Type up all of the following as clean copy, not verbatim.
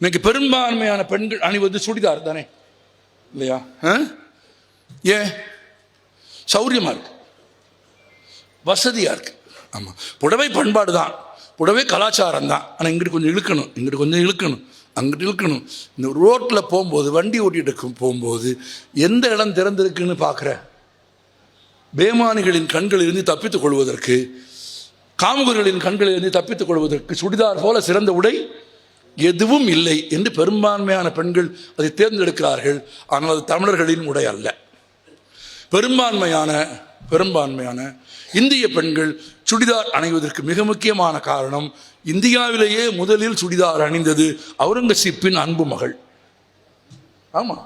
இன்னைக்கு பெரும்பான்மையான பெண்கள் அணிவது சுடிதார் தானே இல்லையா? ஏன்? சௌரியமா இருக்கு, வசதியா இருக்கு. ஆமா, புடவை பண்பாடு தான், புடவை கலாச்சாரம் தான். ஆனால் இங்கிட்டு கொஞ்சம் இழுக்கணும், இங்கிட்டு கொஞ்சம் இழுக்கணும், அங்கிட்டு இழுக்கணும். இந்த ரோட்டில் போகும்போது, வண்டி ஓட்டிகிட்டு போகும்போது எந்த இடம் திறந்திருக்குன்னு பார்க்குற பேமானிகளின் கண்களிலிருந்து தப்பித்துக் கொள்வதற்கு, காமுகர்களின் கண்களிலிருந்து தப்பித்துக் கொள்வதற்கு சுடிதார் போல சிறந்த உடை எதுவும் இல்லை என்று பெரும்பான்மையான பெண்கள் அதை தேர்ந்தெடுக்கிறார்கள். ஆனால் அது தமிழர்களின் உடை அல்ல. பெரும்பான்மையான இந்திய பெண்கள் சுடிதார் அணிவதற்கு மிக முக்கியமான காரணம், இந்தியாவிலேயே முதலில் சுடிதார் அணிந்தது அவுரங்கசீப்பின் அன்பு மகள். ஆமா,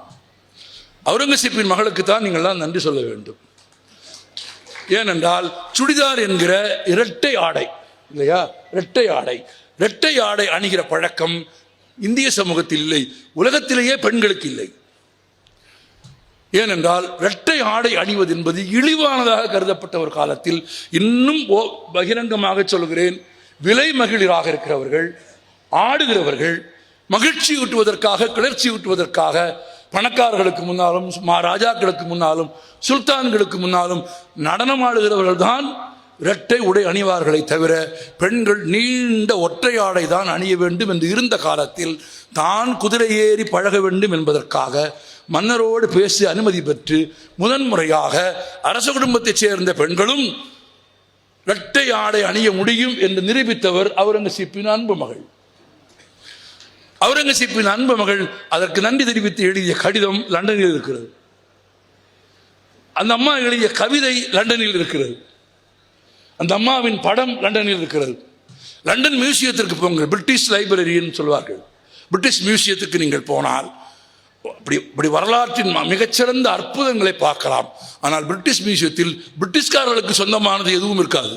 அவுரங்கசீப்பின் மகளுக்கு தான் நீங்கள்லாம் நன்றி சொல்ல வேண்டும். ஏனென்றால் சுடிதார் என்கிற இரட்டை ஆடை இல்லையா, இரட்டை ஆடை அணிகிற பழக்கம் இந்திய சமூகத்தில் இல்லை, உலகத்திலேயே பெண்களுக்கு இல்லை. ஏனென்றால் இரட்டை ஆடை அணிவது என்பது இழிவானதாக கருதப்பட்ட ஒரு காலத்தில், இன்னும் பகிரங்கமாக சொல்கிறேன், விலை மகளிராக இருக்கிறவர்கள், ஆடுகிறவர்கள், மகிழ்ச்சி ஊட்டுவதற்காக, கிளர்ச்சி ஊட்டுவதற்காக பணக்காரர்களுக்கு முன்னாலும், ராஜாக்களுக்கு முன்னாலும், சுல்தான்களுக்கு முன்னாலும் நடனமாடுகிறவர்கள் தான் இரட்டை உடை அணிவார்களை தவிர பெண்கள் நீண்ட ஒற்றை ஆடை தான் அணிய வேண்டும் என்று இருந்த காலத்தில், தான் குதிரை ஏறி பழக வேண்டும் என்பதற்காக மன்னரோடு பேசி அனுமதி பெற்று முதன்முறையாக அரச குடும்பத்தைச் சேர்ந்த பெண்களும் இரட்டை ஆடை அணிய முடியும் என்று நிரூபித்தவர் அவுரங்கசீப்பின் அன்பு மகள். அவுரங்கசீப்பின் அன்பு மகள் அதற்கு நன்றி தெரிவித்து எழுதிய கடிதம் லண்டனில் இருக்கிறது. அந்த அம்மா எழுதிய கவிதை லண்டனில் இருக்கிறது. அந்த அம்மாவின் படம் லண்டனில் இருக்கிறது. லண்டன் மியூசியத்திற்கு போங்கள், பிரிட்டிஷ் லைப்ரரின்னு சொல்வார்கள். பிரிட்டிஷ் மியூசியத்துக்கு நீங்கள் போனால் இப்படி வரலாற்றின் மிகச்சிறந்த அற்புதங்களை பார்க்கலாம். ஆனால் பிரிட்டிஷ் மியூசியத்தில் பிரிட்டிஷ்காரர்களுக்கு சொந்தமானது எதுவும் இருக்காது.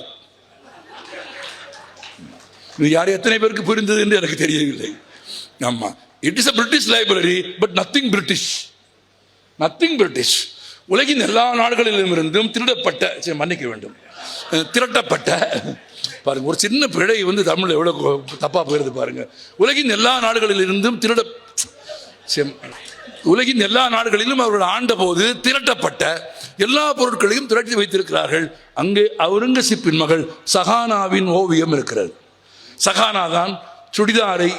இது யார் எத்தனை பேருக்கு புரிந்தது என்று எனக்கு தெரியவில்லை. ஆமா, it is a British library but nothing British. உலகின் எல்லா நாடுகளிலும் இருந்தும் மன்னிக்க வேண்டும், திரட்டப்பட்ட, பாருங்க ஒரு சின்ன பிழை தமிழ் எவ்வளவு தப்பா போயிருது பாருங்க. உலகின் எல்லா நாடுகளிலிருந்தும் உலகின் எல்லா நாடுகளிலும் அவர்கள் ஆண்ட போது திரட்டப்பட்ட எல்லா பொருட்களையும் திரட்டி வைத்திருக்கிறார்கள். அங்கே அவுரங்கசீப்பின் மகள் சஹானாவின் ஓவியம் இருக்கிறது. சஹானா தான் சுடிதாரை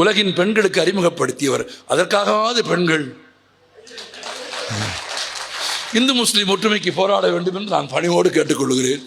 உலகின் பெண்களுக்கு அறிமுகப்படுத்தியவர். அதற்காகவாவது பெண்கள் இந்து முஸ்லிம் ஒற்றுமைக்கு போராட வேண்டும் என்று நான் பணிவோடு கேட்டுக்கொள்கிறேன்.